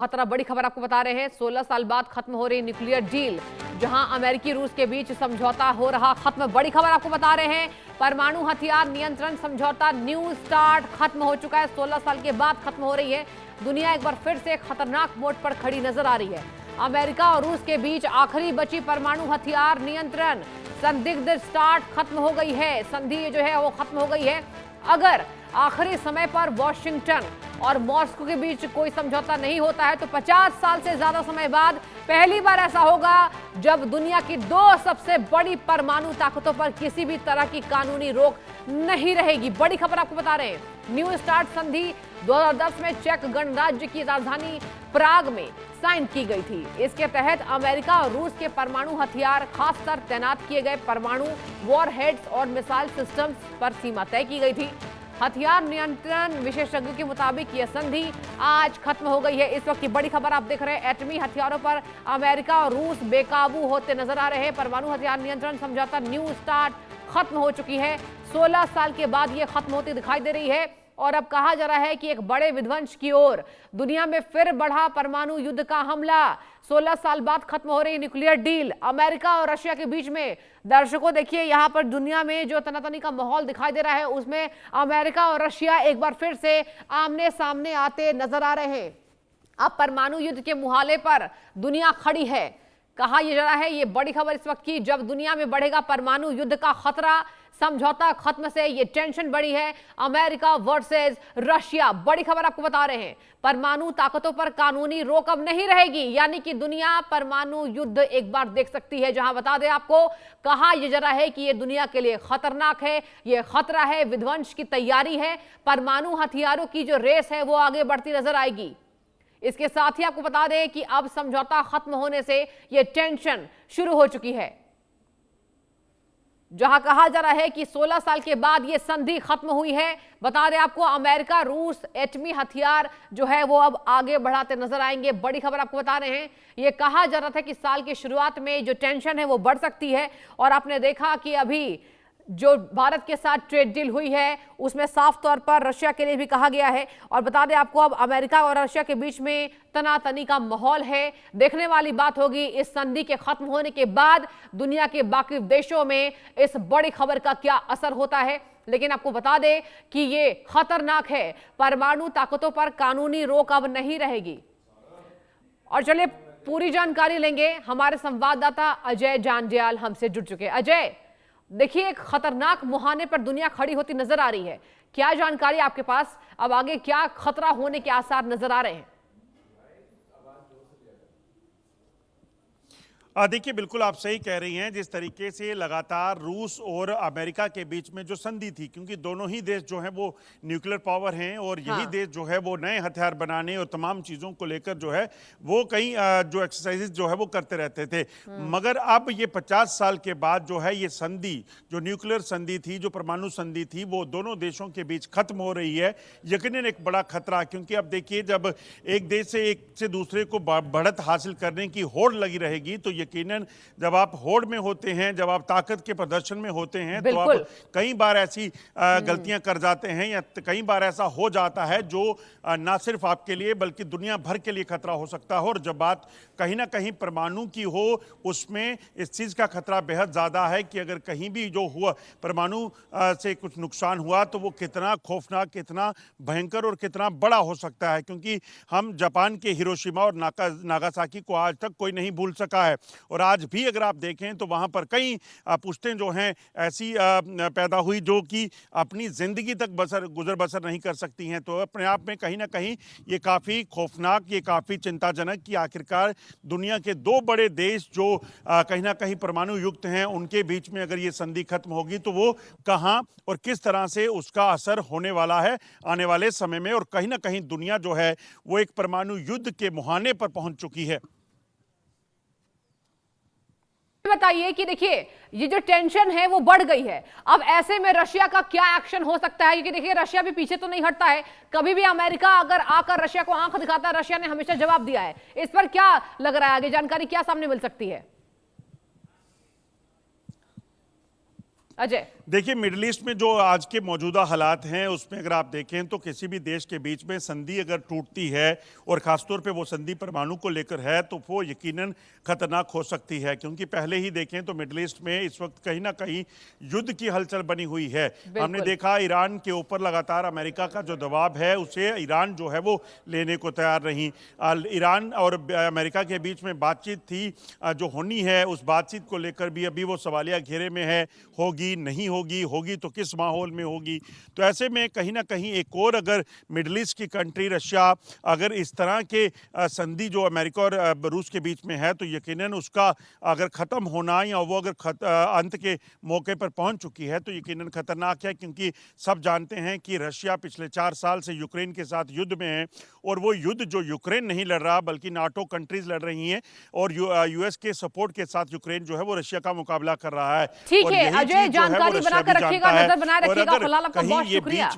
खतरा बड़ी खबर आपको बता रहे हैं। 16 साल बाद खत्म हो रही न्यूक्लियर डील, जहां अमेरिकी रूस के बीच समझौता हो रहा खत्म। बड़ी खबर आपको बता रहे हैं, परमाणु हथियार नियंत्रण समझौता न्यू स्टार्ट खत्म हो चुका है। 16 साल के बाद खत्म हो रही है। दुनिया एक बार फिर से खतरनाक मोड पर खड़ी नजर आ रही है। अमेरिका और रूस के बीच आखिरी बची परमाणु हथियार नियंत्रण संदिग्ध स्टार्ट खत्म हो गई है। संधि जो है वो खत्म हो गई है। अगर आखिरी समय पर वॉशिंगटन और मॉस्को के बीच कोई समझौता नहीं होता है तो 50 साल से ज्यादा समय बाद पहली बार ऐसा होगा जब दुनिया की दो सबसे बड़ी परमाणु ताकतों पर किसी भी तरह की कानूनी रोक नहीं रहेगी। बड़ी खबर आपको बता रहे हैं, न्यू स्टार्ट संधि 2010 में चेक गणराज्य की राजधानी प्राग में साइन की गई थी। इसके तहत अमेरिका और रूस के परमाणु हथियार खासकर तैनात किए गए परमाणु वॉरहेड्स और मिसाइल सिस्टम्स पर सीमा तय की गई थी। हथियार नियंत्रण विशेषज्ञों के मुताबिक यह संधि आज खत्म हो गई है। इस वक्त की बड़ी खबर आप देख रहे हैं, एटमी हथियारों पर अमेरिका और रूस बेकाबू होते नजर आ रहे हैं। परमाणु हथियार नियंत्रण समझौता न्यू स्टार्ट खत्म हो चुकी है। 16 साल के बाद यह खत्म होती दिखाई दे रही है और अब कहा जा रहा है कि एक बड़े विध्वंस की ओर दुनिया में फिर बढ़ा परमाणु युद्ध का हमला। 16 साल बाद खत्म हो रही न्यूक्लियर डील अमेरिका और रशिया के बीच में। दर्शकों देखिए, यहां पर दुनिया में जो तनातनी का माहौल दिखाई दे रहा है उसमें अमेरिका और रशिया एक बार फिर से आमने सामने आते नजर आ रहे हैं। अब परमाणु युद्ध के मुहाले पर दुनिया खड़ी है। कहा यह जा रहा है, ये बड़ी खबर इस वक्त की, जब दुनिया में बढ़ेगा परमाणु युद्ध का खतरा, समझौता खत्म से ये टेंशन बढ़ी है। अमेरिका वर्सेस रशिया, बड़ी खबर आपको बता रहे हैं, परमाणु ताकतों पर कानूनी रोक अब नहीं रहेगी। यानी कि दुनिया परमाणु युद्ध एक बार देख सकती है। जहां बता दें आपको, कहा यह जरा है कि यह दुनिया के लिए खतरनाक है, यह खतरा है, विध्वंस की तैयारी है। परमाणु हथियारों की जो रेस है वो आगे बढ़ती नजर आएगी। इसके साथ ही आपको बता दें कि अब समझौता खत्म होने से यह टेंशन शुरू हो चुकी है। जहां कहा जा रहा है कि 16 साल के बाद यह संधि खत्म हुई है। बता दें आपको, अमेरिका रूस एटमी हथियार जो है वो अब आगे बढ़ाते नजर आएंगे। बड़ी खबर आपको बता रहे हैं, यह कहा जा रहा था कि साल की शुरुआत में जो टेंशन है वो बढ़ सकती है और आपने देखा कि अभी जो भारत के साथ ट्रेड डील हुई है उसमें साफ तौर पर रशिया के लिए भी कहा गया है। और बता दें आपको, अब अमेरिका और रशिया के बीच में तनातनी का माहौल है। देखने वाली बात होगी इस संधि के खत्म होने के बाद दुनिया के बाकी देशों में इस बड़ी खबर का क्या असर होता है। लेकिन आपको बता दें कि ये खतरनाक है, परमाणु ताकतों पर कानूनी रोक अब नहीं रहेगी। और चलिए पूरी जानकारी लेंगे, हमारे संवाददाता अजय जांजियाल हमसे जुड़ चुके हैं। अजय, देखिए, एक खतरनाक मुहाने पर दुनिया खड़ी होती नजर आ रही है। क्या जानकारी आपके पास, अब आगे क्या खतरा होने के आसार नजर आ रहे हैं? देखिए, बिल्कुल आप सही कह रही हैं। जिस तरीके से लगातार रूस और अमेरिका के बीच में जो संधि थी, क्योंकि दोनों ही देश जो हैं वो न्यूक्लियर पावर हैं और यही देश जो है वो नए हथियार बनाने और तमाम चीज़ों को लेकर जो है वो कई जो एक्सरसाइजेज जो है वो करते रहते थे। मगर अब ये 50 साल के बाद जो है ये संधि, जो न्यूक्लियर संधि थी, जो परमाणु संधि थी, वो दोनों देशों के बीच खत्म हो रही है। यकीनन एक बड़ा खतरा, क्योंकि अब देखिए, जब एक देश से एक से दूसरे को बढ़त हासिल करने की होड़ लगी रहेगी तो यकीनन जब आप होड़ में होते हैं, जब आप ताकत के प्रदर्शन में होते हैं तो आप कई बार ऐसी गलतियां कर जाते हैं या कई बार ऐसा हो जाता है जो ना सिर्फ आपके लिए बल्कि दुनिया भर के लिए खतरा हो सकता है। और जब बात कहीं ना कहीं परमाणु की हो, उसमें इस चीज़ का खतरा बेहद ज़्यादा है कि अगर कहीं भी जो हुआ परमाणु से कुछ नुकसान हुआ तो वो कितना खौफनाक, कितना भयंकर और कितना बड़ा हो सकता है। क्योंकि हम जापान के हिरोशिमा और नागासाकी को आज तक कोई नहीं भूल सका है और आज भी अगर आप देखें तो वहाँ पर कई पुश्तें जो हैं ऐसी पैदा हुई जो कि अपनी ज़िंदगी तक गुजर बसर नहीं कर सकती हैं। तो अपने आप में कहीं ना कहीं ये काफ़ी खौफनाक, ये काफ़ी चिंताजनक कि आखिरकार दुनिया के दो बड़े देश जो कहीं ना कहीं परमाणु युक्त हैं, उनके बीच में अगर ये संधि खत्म होगी तो वो कहाँ और किस तरह से उसका असर होने वाला है आने वाले समय में। और कहीं ना कहीं दुनिया जो है वो एक परमाणु युद्ध के मुहाने पर पहुंच चुकी है। बताइए कि देखिए, ये जो टेंशन है वो बढ़ गई है। अब ऐसे में रशिया का क्या एक्शन हो सकता है, क्योंकि देखिए रशिया भी पीछे तो नहीं हटता है। कभी भी अमेरिका अगर आकर रशिया को आंख दिखाता है, रशिया ने हमेशा जवाब दिया है। इस पर क्या लग रहा है, आगे जानकारी क्या सामने मिल सकती है? अजय, देखिए, मिडिल ईस्ट में जो आज के मौजूदा हालात हैं उसमें अगर आप देखें तो किसी भी देश के बीच में संधि अगर टूटती है और खासतौर पे वो संधि परमाणु को लेकर है तो वो यकीनन खतरनाक हो सकती है, क्योंकि पहले ही देखें तो मिडिल ईस्ट में इस वक्त कहीं ना कहीं युद्ध की हलचल बनी हुई है। हमने देखा ईरान के ऊपर लगातार अमेरिका का जो दबाव है उसे ईरान जो है वो लेने को तैयार नहीं। ईरान और अमेरिका के बीच में बातचीत थी जो होनी है, उस बातचीत को लेकर भी अभी वो सवालिया घेरे में है, होगी नहीं होगी तो किस माहौल में होगी। तो ऐसे में कहीं ना कहीं एक और अगर मिडिल ईस्ट की कंट्री रशिया अगर इस तरह के संधि जो अमेरिका और रूस के बीच में है तो यकीनन उसका अगर ख़त्म होना या वो अगर अंत के मौके पर पहुंच चुकी है तो यकीनन खतरनाक है, क्योंकि सब जानते हैं कि रशिया पिछले 4 साल से यूक्रेन के साथ युद्ध में है और वो युद्ध जो यूक्रेन नहीं लड़ रहा बल्कि नाटो कंट्रीज लड़ रही हैं और यूएस के सपोर्ट के साथ यूक्रेन जो है वो रशिया का मुकाबला कर रहा है। ठीक है अजय, जानकारी बनाकर रखिएगा, नजर बनाए रखिएगा। फिलहाल आपका बहुत शुक्रिया।